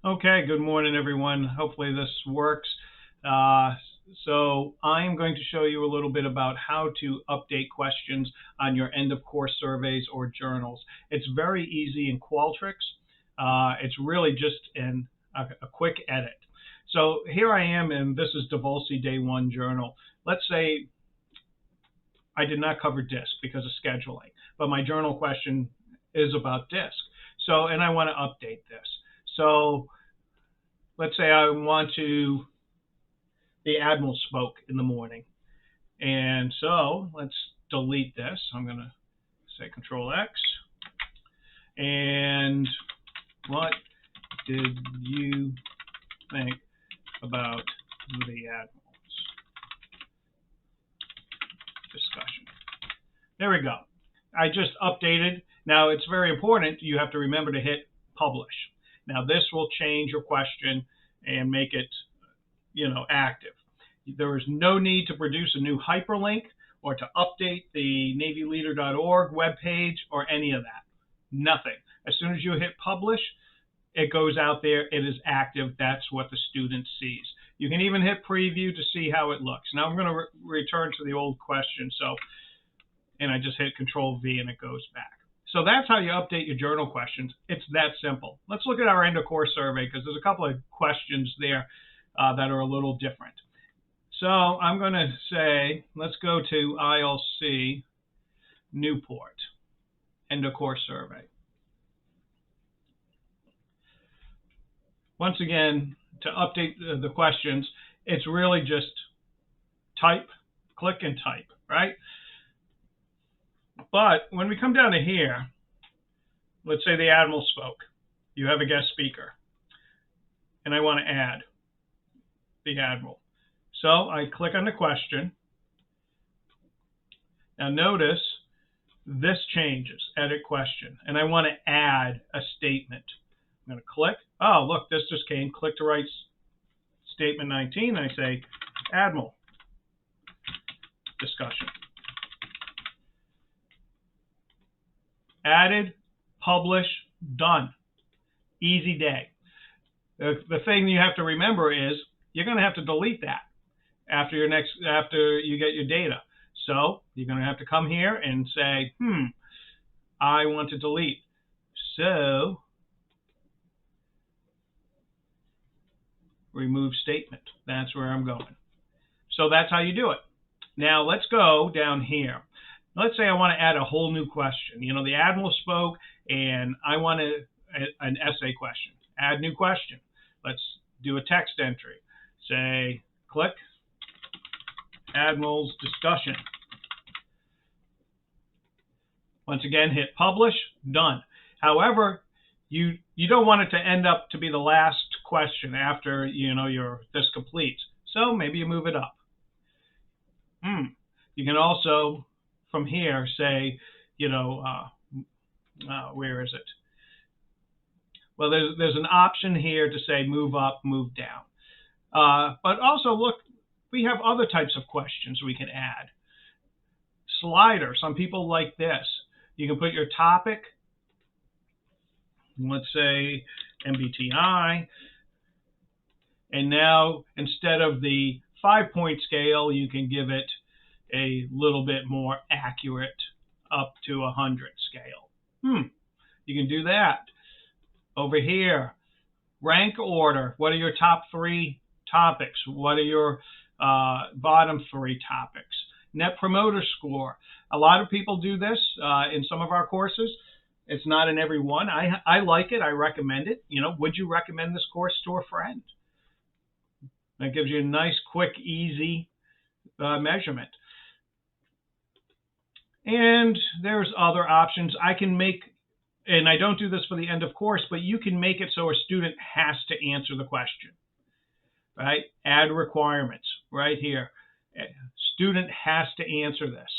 Okay, good morning, everyone. Hopefully this works. Uh, so I'm going to show you a little bit about how to update questions on your end of course surveys or journals. It's very easy in Qualtrics. It's really just a quick edit. So here I am, and this is Divolsi Day 1 journal. Let's say I did not cover disk because of scheduling, but my journal question is about disk. So, and I want to update this. So let's say I want to, the admiral spoke in the morning. And so let's delete this. I'm going to say Control X. And what did you think about the admiral's discussion? There we go. I just updated. Now it's very important. You have to remember to hit publish. Now this will change your question and make it, active. There is no need to produce a new hyperlink or to update the NavyLeader.org webpage or any of that. Nothing. As soon as you hit publish, it goes out there. It is active. That's what the student sees. You can even hit preview to see how it looks. Now I'm going to return to the old question. And I just hit Control V and it goes back. So that's how you update your journal questions. It's that simple. Let's look at our end of course survey because there's a couple of questions there that are a little different. So I'm going to say, let's go to ILC Newport, end of course survey. Once again, to update the questions, it's really just type, click and type, right? But when we come down to here, let's say the admiral spoke. You have a guest speaker, and I want to add the admiral. So I click on the question. Now notice this changes, edit question, and I want to add a statement. I'm going to click. Oh, look, this just came. Click to write statement 19. I say admiral discussion. Added, publish, done. Easy day. The thing you have to remember is you're going to have to delete that after you get your data. So you're going to have to come here and say, I want to delete. So remove statement. That's where I'm going. So that's how you do it. Now let's go down here. Let's say I want to add a whole new question. The admiral spoke, and I want an essay question. Add new question. Let's do a text entry. Say, click, admiral's discussion. Once again, hit publish, done. However, you don't want it to end up to be the last question after this completes. So maybe you move it up. You can also from here say, where is it? Well, there's an option here to say move up, move down. But also look, we have other types of questions we can add. Slider, some people like this. You can put your topic, let's say MBTI, and now instead of the 5-point scale, you can give it a little bit more accurate up to 100 scale. You can do that. Over here, rank order. What are your top 3 topics? What are your bottom 3 topics? Net promoter score. A lot of people do this in some of our courses. It's not in every one. I like it. I recommend it. Would you recommend this course to a friend? That gives you a nice, quick, easy measurement. And there's other options. I can make, and I don't do this for the end of course, but you can make it so a student has to answer the question, right? Add requirements right here. Student has to answer this.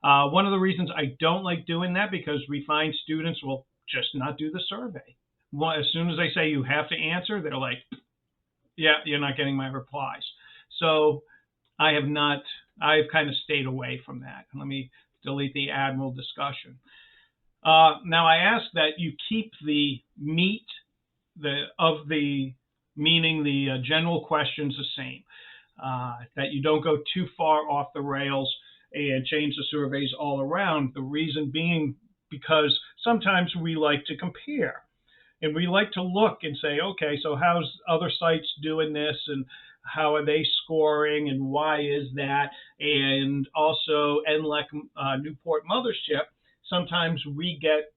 One of the reasons I don't like doing that because we find students will just not do the survey. Well, as soon as I say you have to answer, they're like, yeah, you're not getting my replies. So I've kind of stayed away from that. Let me delete the admiral discussion. Now I ask that you keep the meat the meaning the general questions the same, that you don't go too far off the rails and change the surveys all around. The reason being because sometimes we like to compare and we like to look and say, okay, so how's other sites doing this and how are they scoring and why is that? And also NLEC Newport Mothership, sometimes we get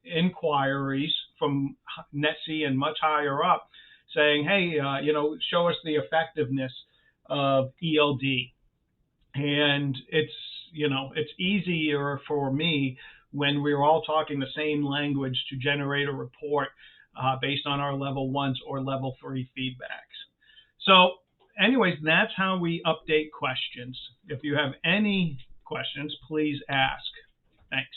inquiries from NETC and much higher up saying, hey, show us the effectiveness of ELD. And it's easier for me when we're all talking the same language to generate a report based on our level 1s or level 3 feedbacks. So anyways, that's how we update questions. If you have any questions, please ask. Thanks.